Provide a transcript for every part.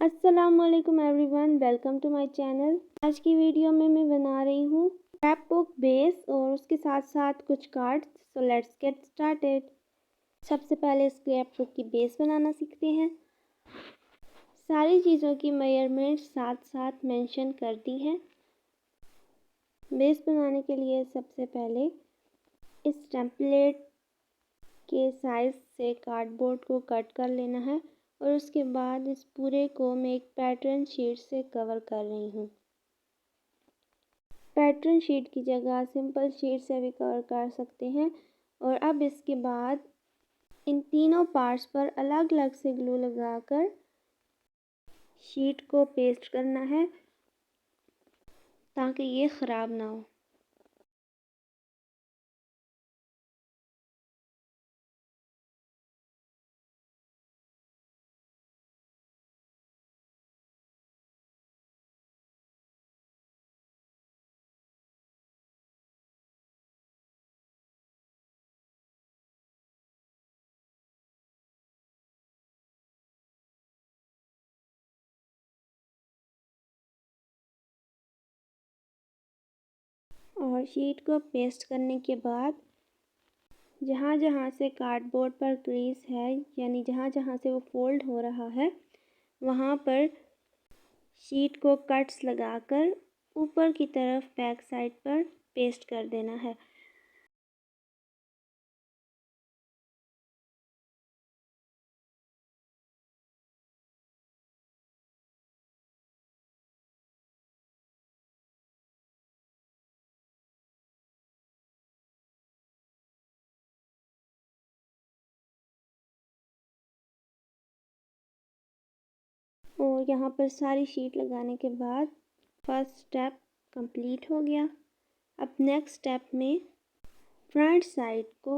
अस्सलामुअलैकुम everyone, welcome to my channel. आज की वीडियो में मैं बना रही हूँ स्क्रैप बुक बेस और उसके साथ साथ कुछ cards. So let's get started. सबसे पहले स्क्रैप बुक की बेस बनाना सीखते हैं। सारी चीज़ों की मेजरमेंट साथ साथ मेंशन कर दी है। बेस बनाने के लिए सबसे पहले इस टेम्पलेट के साइज़ से कार्डबोर्ड को कट कर लेना है और उसके बाद इस पूरे को मैं एक पैटर्न शीट से कवर कर रही हूँ। पैटर्न शीट की जगह सिंपल शीट से भी कवर कर सकते हैं। और अब इसके बाद इन तीनों पार्ट्स पर अलग अलग से ग्लू लगाकर शीट को पेस्ट करना है ताकि ये ख़राब ना हो। और शीट को पेस्ट करने के बाद जहाँ जहाँ से कार्डबोर्ड पर क्रीज है, यानी जहाँ जहाँ से वो फोल्ड हो रहा है, वहाँ पर शीट को कट्स लगाकर ऊपर की तरफ बैक साइड पर पेस्ट कर देना है। और यहाँ पर सारी शीट लगाने के बाद फर्स्ट स्टेप कंप्लीट हो गया। अब नेक्स्ट स्टेप में फ्रंट साइड को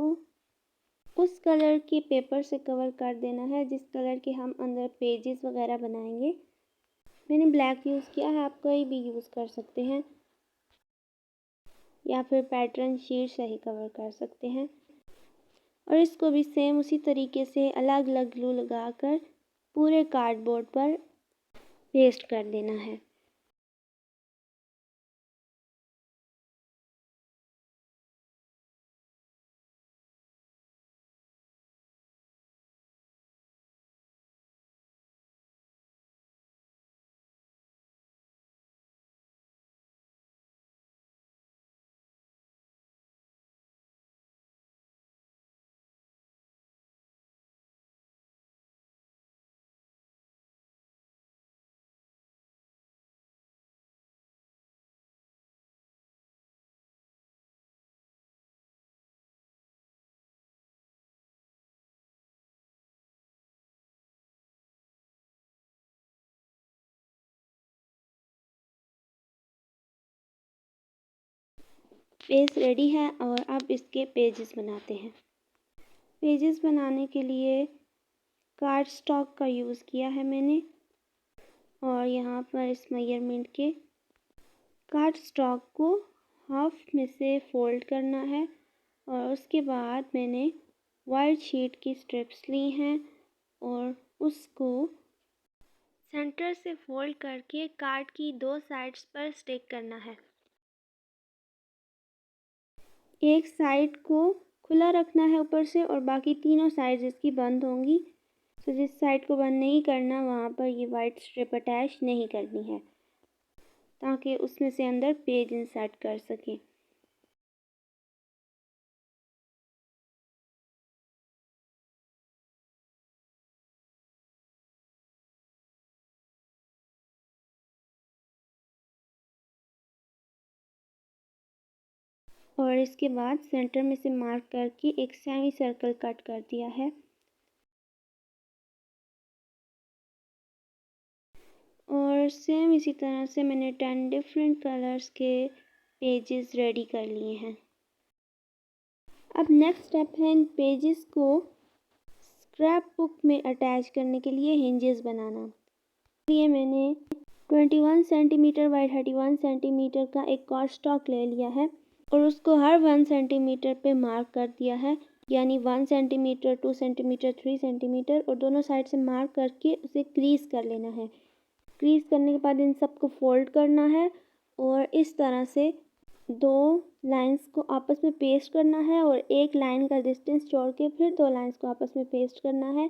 उस कलर के पेपर से कवर कर देना है जिस कलर के हम अंदर पेजेस वगैरह बनाएंगे। मैंने ब्लैक यूज़ किया है, आप कोई भी यूज़ कर सकते हैं या फिर पैटर्न शीट से ही कवर कर सकते हैं। और इसको भी सेम उसी तरीके से अलग अलग ग्लू लगाकर पूरे कार्डबोर्ड पर पेस्ट कर देना है। पेज रेडी है और अब इसके पेजेस बनाते हैं। पेजेस बनाने के लिए कार्ड स्टॉक का यूज़ किया है मैंने और यहाँ पर इस मेजरमेंट के कार्ड स्टॉक को हाफ में से फोल्ड करना है और उसके बाद मैंने वाइट शीट की स्ट्रिप्स ली हैं और उसको सेंटर से फोल्ड करके कार्ड की दो साइड्स पर स्टिक करना है। एक साइड को खुला रखना है ऊपर से और बाकी तीनों साइड्स इसकी बंद होंगी। तो जिस साइड को बंद नहीं करना वहाँ पर ये वाइट स्ट्रिप अटैच नहीं करनी है ताकि उसमें से अंदर पेज इंसर्ट कर सकें। और इसके बाद सेंटर में से मार्क करके एक सेमी सर्कल कट कर दिया है। और सेम इसी तरह से मैंने 10 डिफरेंट कलर्स के पेजेस रेडी कर लिए हैं। अब नेक्स्ट स्टेप है इन पेजेस को स्क्रैप बुक में अटैच करने के लिए हिंजेस बनाना। इसलिए मैंने 21 सेंटीमीटर बाई 31 सेंटीमीटर का एक कार्ड स्टॉक ले लिया है और उसको हर 1 सेंटीमीटर पे मार्क कर दिया है। यानी 1 सेंटीमीटर, 2 सेंटीमीटर, 3 सेंटीमीटर, और दोनों साइड से मार्क करके उसे क्रीज कर लेना है। क्रीज करने के बाद इन सबको फोल्ड करना है और इस तरह से 2 लाइंस को आपस में पेस्ट करना है और एक लाइन का डिस्टेंस छोड़ के फिर 2 लाइंस को आपस में पेस्ट करना है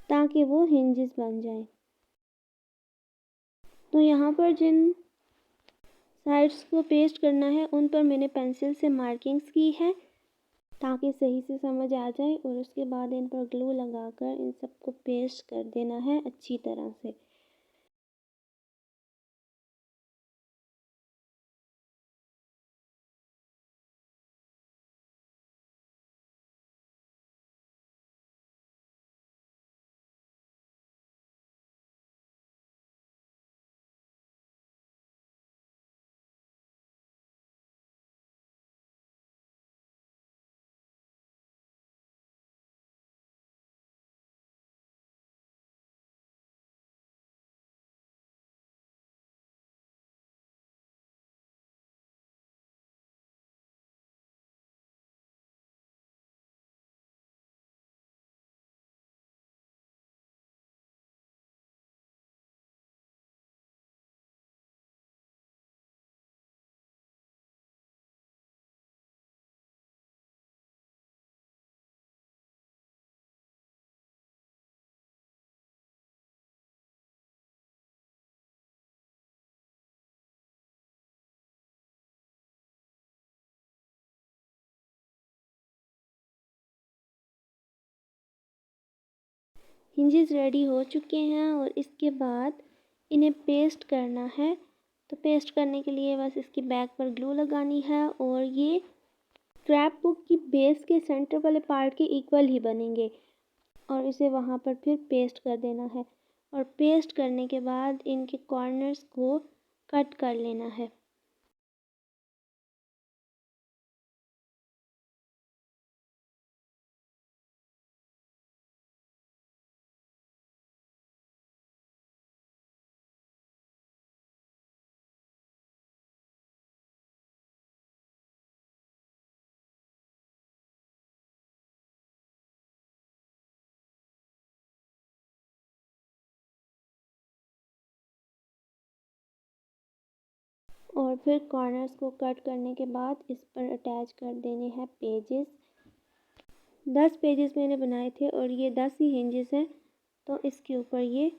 ताकि वो हिंजेस बन जाएं। तो यहाँ पर जिन साइड्स को पेस्ट करना है उन पर मैंने पेंसिल से मार्किंग्स की है ताकि सही से समझ आ जाए, और उसके बाद इन पर ग्लू लगाकर इन सबको पेस्ट कर देना है अच्छी तरह से। हिंजेस रेडी हो चुके हैं और इसके बाद इन्हें पेस्ट करना है। तो पेस्ट करने के लिए बस इसकी बैक पर ग्लू लगानी है और ये स्क्रैप बुक की बेस के सेंटर वाले पार्ट के इक्वल ही बनेंगे, और इसे वहाँ पर फिर पेस्ट कर देना है। और पेस्ट करने के बाद इनके कॉर्नर्स को कट कर लेना है। और फिर कॉर्नर्स को कट करने के बाद इस पर अटैच कर देने हैं पेजेस। 10 पेजेस मैंने बनाए थे और ये 10 ही हिंजेस हैं। तो इसके ऊपर ये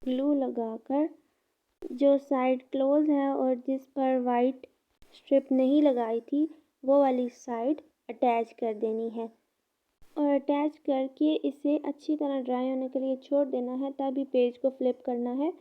ग्लू लगाकर जो साइड क्लोज है और जिस पर वाइट स्ट्रिप नहीं लगाई थी वो वाली साइड अटैच कर देनी है, और अटैच करके इसे अच्छी तरह ड्राई होने के लिए छोड़ देना है, तभी पेज को फ्लिप करना है।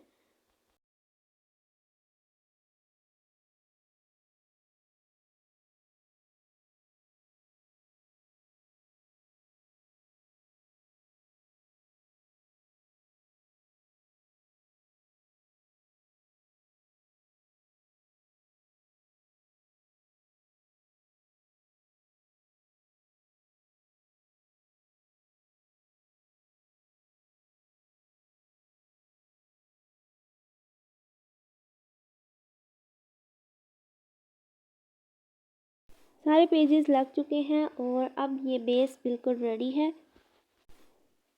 सारे पेजेस लग चुके हैं और अब ये बेस बिल्कुल रेडी है।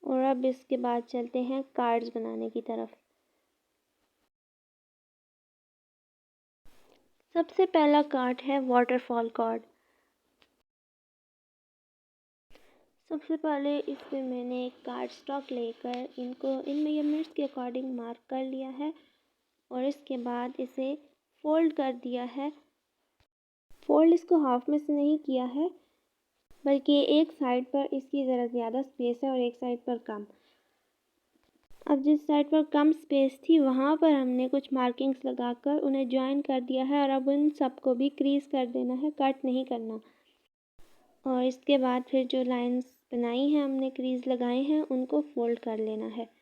और अब इसके बाद चलते हैं कार्ड्स बनाने की तरफ। सबसे पहला कार्ड है वाटरफॉल कार्ड। सबसे पहले इसमें मैंने एक कार्ड स्टॉक लेकर इनको इन मेजरमेंट्स के अकॉर्डिंग मार्क कर लिया है और इसके बाद इसे फोल्ड कर दिया है। फोल्ड इसको हाफ में से नहीं किया है, बल्कि एक साइड पर इसकी ज़रा ज़्यादा स्पेस है और एक साइड पर कम। अब जिस साइड पर कम स्पेस थी वहाँ पर हमने कुछ मार्किंग्स लगाकर उन्हें ज्वाइन कर दिया है, और अब उन सबको भी क्रीज कर देना है, कट नहीं करना। और इसके बाद फिर जो लाइंस बनाई हैं हमने, क्रीज लगाए हैं, उनको फोल्ड कर लेना है।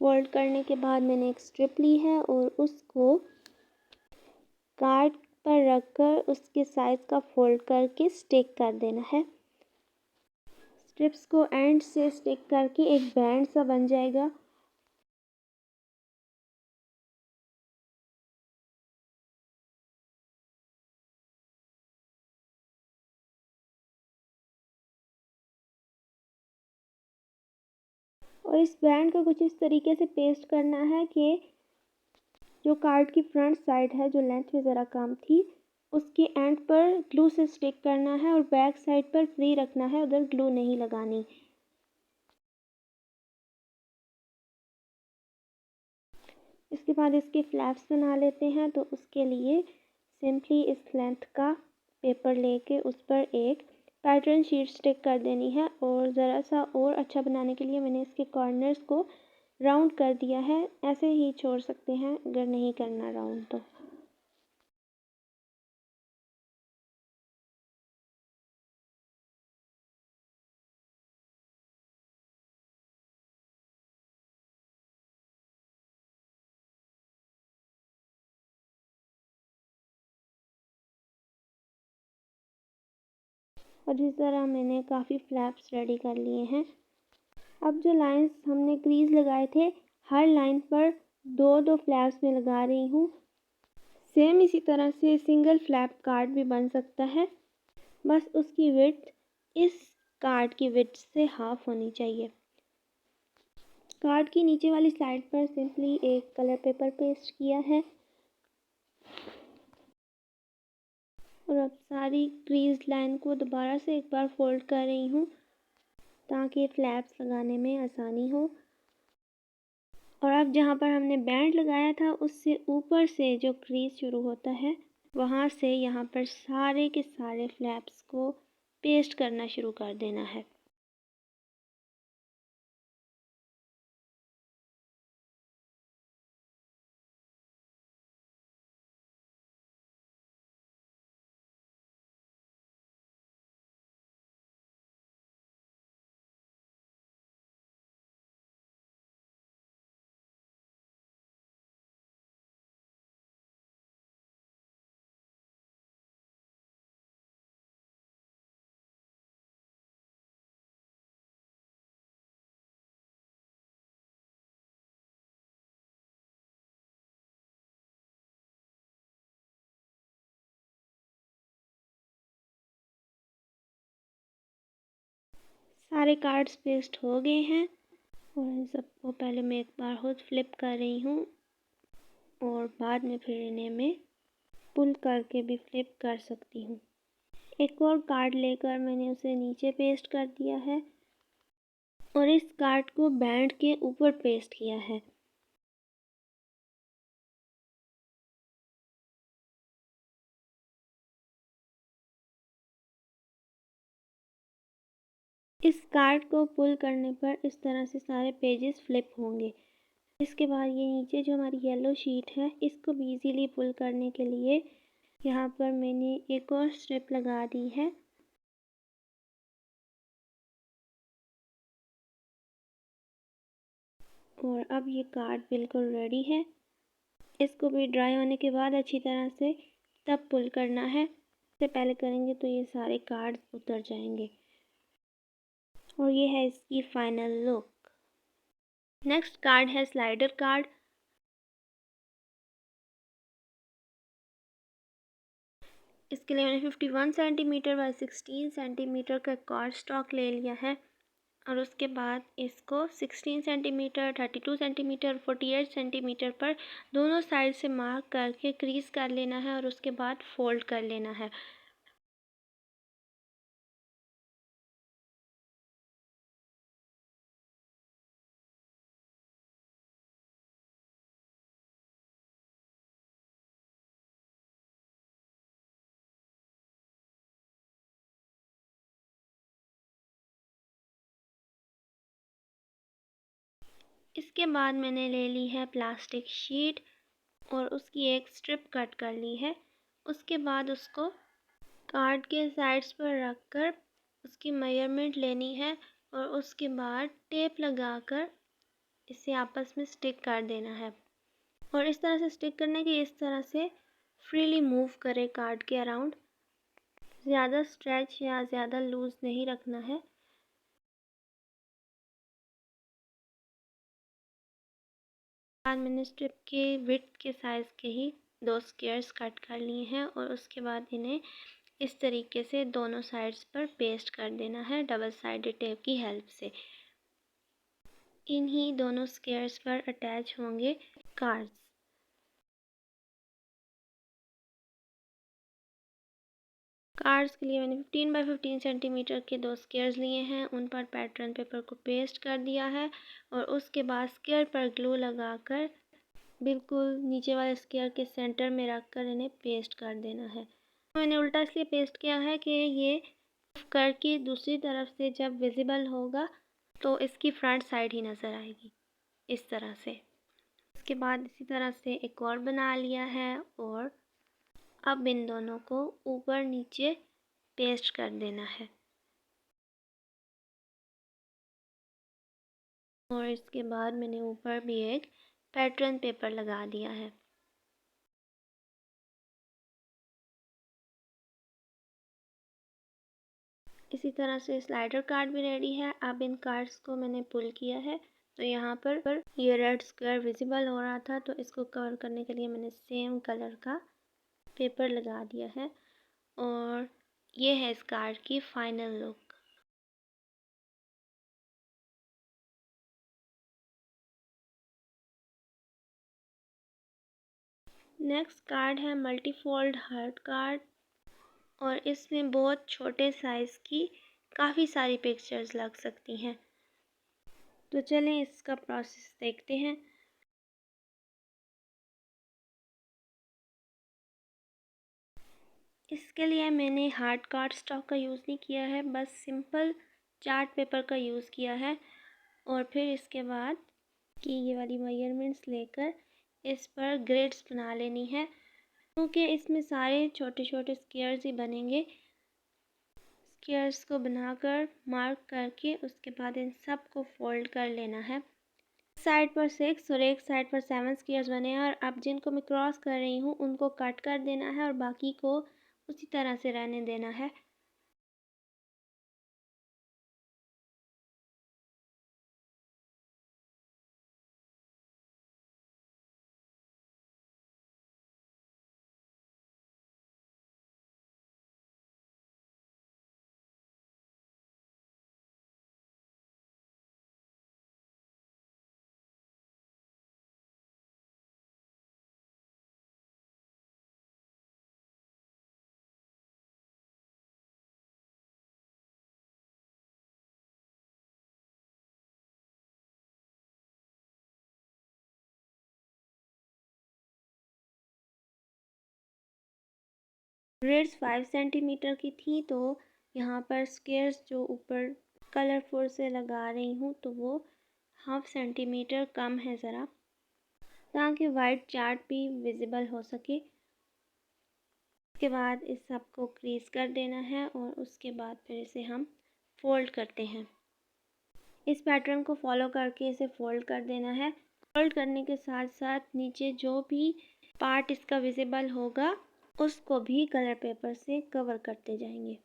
फोल्ड करने के बाद मैंने एक स्ट्रिप ली है और उसको कार्ड पर रखकर उसके साइज़ का फोल्ड करके स्टिक कर देना है। स्ट्रिप्स को एंड से स्टिक करके एक बैंड सा बन जाएगा। और इस बैंड को कुछ इस तरीके से पेस्ट करना है कि जो कार्ड की फ्रंट साइड है, जो लेंथ में ज़रा कम थी, उसके एंड पर ग्लू से स्टिक करना है और बैक साइड पर फ्री रखना है, उधर ग्लू नहीं लगानी। इसके बाद इसके फ्लैप्स बना लेते हैं। तो उसके लिए सिंपली इस लेंथ का पेपर लेके उस पर एक पैटर्न शीट स्टिक कर देनी है और ज़रा सा और अच्छा बनाने के लिए मैंने इसके कॉर्नर्स को राउंड कर दिया है। ऐसे ही छोड़ सकते हैं अगर नहीं करना राउंड तो। और इस तरह मैंने काफ़ी फ्लैप्स रेडी कर लिए हैं। अब जो लाइंस हमने क्रीज लगाए थे, हर लाइन पर दो दो फ्लैप्स में लगा रही हूँ। सेम इसी तरह से सिंगल फ्लैप कार्ड भी बन सकता है, बस उसकी विड्थ इस कार्ड की विड्थ से हाफ होनी चाहिए। कार्ड की नीचे वाली साइड पर सिंपली एक कलर पेपर पेस्ट किया है और अब सारी क्रीज लाइन को दोबारा से एक बार फोल्ड कर रही हूँ ताकि फ्लैप्स लगाने में आसानी हो। और अब जहाँ पर हमने बैंड लगाया था उससे ऊपर से जो क्रीज शुरू होता है, वहाँ से यहाँ पर सारे के सारे फ्लैप्स को पेस्ट करना शुरू कर देना है। सारे कार्ड्स पेस्ट हो गए हैं और इन सबको पहले मैं एक बार खुद फ्लिप कर रही हूँ और बाद में फिर इन्हें मैं पुल करके भी फ्लिप कर सकती हूँ। एक और कार्ड लेकर मैंने उसे नीचे पेस्ट कर दिया है और इस कार्ड को बैंड के ऊपर पेस्ट किया है। इस कार्ड को पुल करने पर इस तरह से सारे पेजेस फ्लिप होंगे। इसके बाद ये नीचे जो हमारी येलो शीट है, इसको भी इजीली पुल करने के लिए यहाँ पर मैंने एक और स्ट्रिप लगा दी है। और अब ये कार्ड बिल्कुल रेडी है। इसको भी ड्राई होने के बाद अच्छी तरह से तब पुल करना है। इससे पहले करेंगे तो ये सारे कार्ड उतर जाएंगे। और ये है इसकी फाइनल लुक। नेक्स्ट कार्ड है स्लाइडर कार्ड। इसके लिए मैंने 51 सेंटीमीटर बाय 16 सेंटीमीटर का कार्ड स्टॉक ले लिया है और उसके बाद इसको 16 सेंटीमीटर, 32 सेंटीमीटर, 48 सेंटीमीटर पर दोनों साइड से मार्क करके क्रीज कर लेना है और उसके बाद फोल्ड कर लेना है। इसके बाद मैंने ले ली है प्लास्टिक शीट और उसकी एक स्ट्रिप कट कर ली है। उसके बाद उसको कार्ड के साइड्स पर रखकर उसकी मेजरमेंट लेनी है और उसके बाद टेप लगाकर इसे आपस में स्टिक कर देना है। और इस तरह से स्टिक करने के, इस तरह से फ्रीली मूव करें कार्ड के अराउंड। ज़्यादा स्ट्रेच या ज़्यादा लूज़ नहीं रखना है। बाद मैंने स्ट्रिप के विड्थ के साइज़ के ही 2 स्क्वायर्स कट कर लिए हैं और उसके बाद इन्हें इस तरीके से दोनों साइड्स पर पेस्ट कर देना है डबल साइडेड टेप की हेल्प से। इन्हीं दोनों स्क्वायर्स पर अटैच होंगे कार्ड्स। कार्ड्स के लिए मैंने 15 बाई 15 सेंटीमीटर के 2 स्क्वायर्स लिए हैं। उन पर पैटर्न पेपर को पेस्ट कर दिया है और उसके बाद स्क्वायर पर ग्लू लगाकर बिल्कुल नीचे वाले स्क्वायर के सेंटर में रखकर इन्हें पेस्ट कर देना है। मैंने उल्टा इसलिए पेस्ट किया है कि ये कर की दूसरी तरफ से जब विजिबल होगा तो इसकी फ्रंट साइड ही नज़र आएगी, इस तरह से। इसके बाद इसी तरह से एक और बना लिया है और अब इन दोनों को ऊपर नीचे पेस्ट कर देना है। और इसके बाद मैंने ऊपर भी एक पैटर्न पेपर लगा दिया है। इसी तरह से स्लाइडर कार्ड भी रेडी है। अब इन कार्ड्स को मैंने पुल किया है तो यहाँ पर ये रेड स्क्वायर विजिबल हो रहा था, तो इसको कवर करने के लिए मैंने सेम कलर का पेपर लगा दिया है और ये है इस कार्ड की फाइनल लुक। नेक्स्ट कार्ड है मल्टी फोल्ड हार्ट कार्ड और इसमें बहुत छोटे साइज़ की काफ़ी सारी पिक्चर्स लग सकती हैं। तो चलें इसका प्रोसेस देखते हैं। इसके लिए मैंने हार्ड कार्ड स्टॉक का यूज़ नहीं किया है, बस सिंपल चार्ट पेपर का यूज़ किया है। और फिर इसके बाद कि ये वाली मेजरमेंट्स लेकर इस पर ग्रिड्स बना लेनी है, क्योंकि इसमें सारे छोटे छोटे स्क्वायर्स ही बनेंगे। स्क्वायर्स को बनाकर मार्क करके उसके बाद इन सब को फोल्ड कर लेना है। साइड पर 6 और एक साइड पर 7 स्क्वायर्स बने हैं और अब जिनको मैं क्रॉस कर रही हूँ उनको कट कर देना है और बाकी को उसी तरह से रहने देना है। ग्रिड्स 5 सेंटीमीटर की थी, तो यहाँ पर स्क्वायर्स जो ऊपर कलरफुल से लगा रही हूँ तो वो 1/2 सेंटीमीटर कम है ज़रा, ताकि वाइट चार्ट भी विजिबल हो सके। उसके बाद इस सब को क्रीज कर देना है और उसके बाद फिर इसे हम फोल्ड करते हैं। इस पैटर्न को फॉलो करके इसे फोल्ड कर देना है। फोल्ड करने के साथ साथ नीचे जो भी पार्ट इसका विजिबल होगा उसको भी कलर पेपर से कवर करते जाएंगे।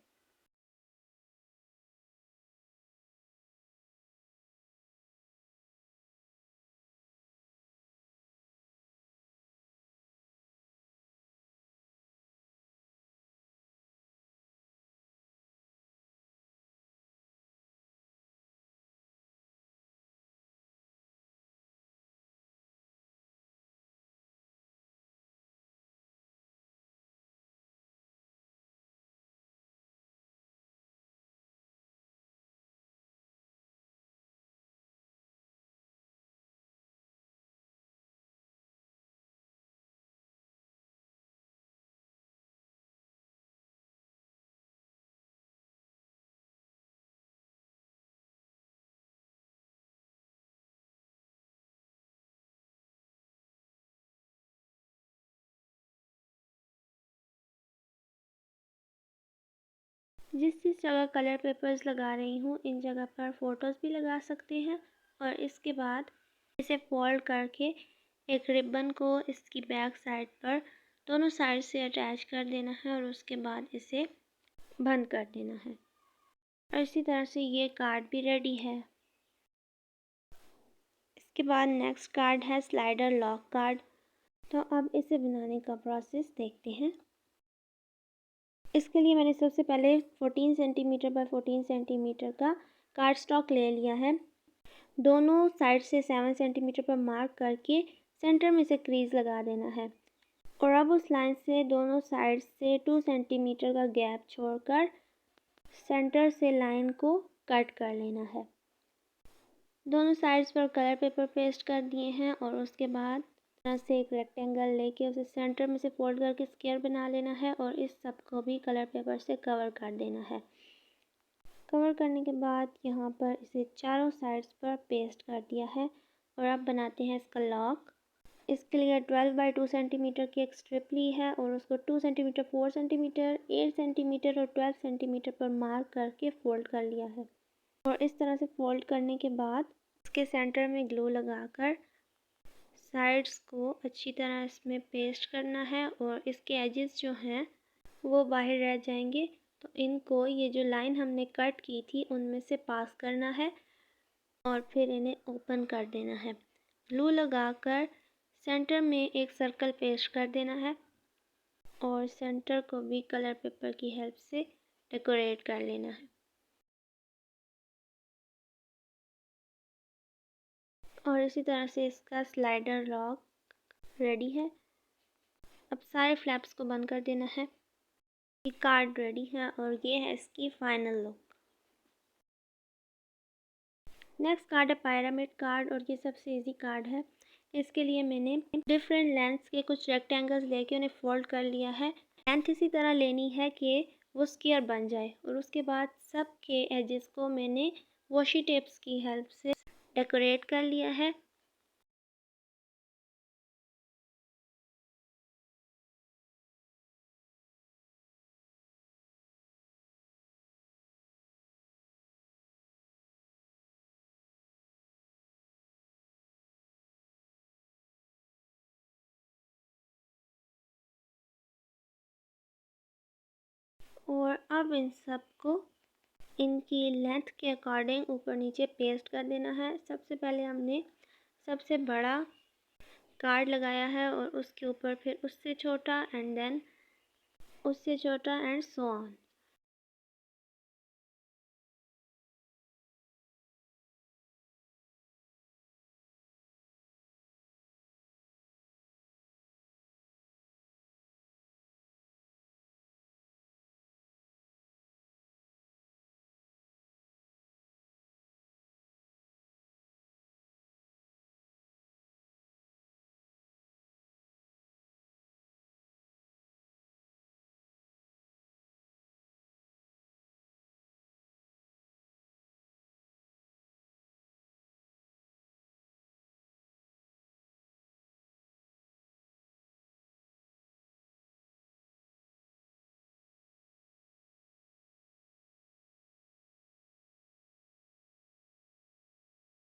जिस जिस जगह कलर पेपर्स लगा रही हूँ इन जगह पर फ़ोटोज़ भी लगा सकते हैं। और इसके बाद इसे फोल्ड करके एक रिबन को इसकी बैक साइड पर दोनों साइड से अटैच कर देना है और उसके बाद इसे बंद कर देना है। और इसी तरह से ये कार्ड भी रेडी है। इसके बाद नेक्स्ट कार्ड है स्लाइडर लॉक कार्ड। तो अब इसे बनाने का प्रोसेस देखते हैं। इसके लिए मैंने सबसे पहले 14 सेंटीमीटर बाय 14 सेंटीमीटर का कार्ड स्टॉक ले लिया है। दोनों साइड से 7 सेंटीमीटर पर मार्क करके सेंटर में से क्रीज लगा देना है और अब उस लाइन से दोनों साइड से 2 सेंटीमीटर का गैप छोड़कर सेंटर से लाइन को कट कर लेना है। दोनों साइड्स पर कलर पेपर पेस्ट कर दिए हैं और उसके बाद यहाँ से एक रेक्टेंगल लेके उसे सेंटर में से फोल्ड करके स्क्वायर बना लेना है और इस सब को भी कलर पेपर से कवर कर देना है। कवर करने के बाद यहाँ पर इसे चारों साइड्स पर पेस्ट कर दिया है और अब बनाते हैं इसका लॉक। इसके लिए 12 बाई 2 सेंटीमीटर की एक स्ट्रिप ली है और उसको 2 सेंटीमीटर, 4 सेंटीमीटर, 8 सेंटीमीटर और 12 सेंटीमीटर पर मार्क करके फोल्ड कर लिया है। और इस तरह से फोल्ड करने के बाद इसके सेंटर में ग्लू लगाकर साइड्स को अच्छी तरह इसमें पेस्ट करना है और इसके एजेस जो हैं वो बाहर रह जाएंगे, तो इनको ये जो लाइन हमने कट की थी उनमें से पास करना है और फिर इन्हें ओपन कर देना है। ग्लू लगाकर सेंटर में एक सर्कल पेस्ट कर देना है और सेंटर को भी कलर पेपर की हेल्प से डेकोरेट कर लेना है। और इसी तरह से इसका स्लाइडर लॉक रेडी है। अब सारे फ्लैप्स को बंद कर देना है। ये कार्ड रेडी है और ये है इसकी फाइनल लुक। नेक्स्ट कार्ड है पिरामिड कार्ड और ये सबसे इजी कार्ड है। इसके लिए मैंने डिफरेंट लेंथ्स के कुछ रेक्टेंगल्स लेके उन्हें फोल्ड कर लिया है। लेंथ इसी तरह लेनी है कि वो स्क्वायर बन जाए और उसके बाद सब के एजेस को मैंने वॉशी टेप्स की हेल्प से डेकोरेट कर लिया है। और अब इन सब को इनकी लेंथ के अकॉर्डिंग ऊपर नीचे पेस्ट कर देना है। सबसे पहले हमने सबसे बड़ा कार्ड लगाया है और उसके ऊपर फिर उससे छोटा एंड देन उससे छोटा एंड सो ऑन।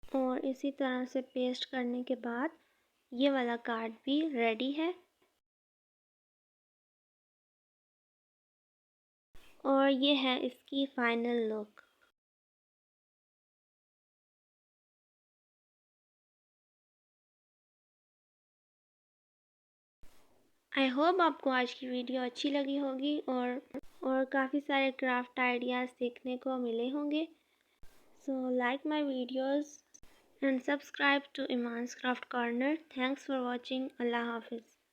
और इसी तरह से पेस्ट करने के बाद ये वाला कार्ड भी रेडी है और ये है इसकी फाइनल लुक। आई होप आपको आज की वीडियो अच्छी लगी होगी और काफ़ी सारे क्राफ्ट आइडियाज़ सीखने को मिले होंगे। So like my videos and subscribe to Iman's Craft Corner. Thanks for watching. Allah Hafiz.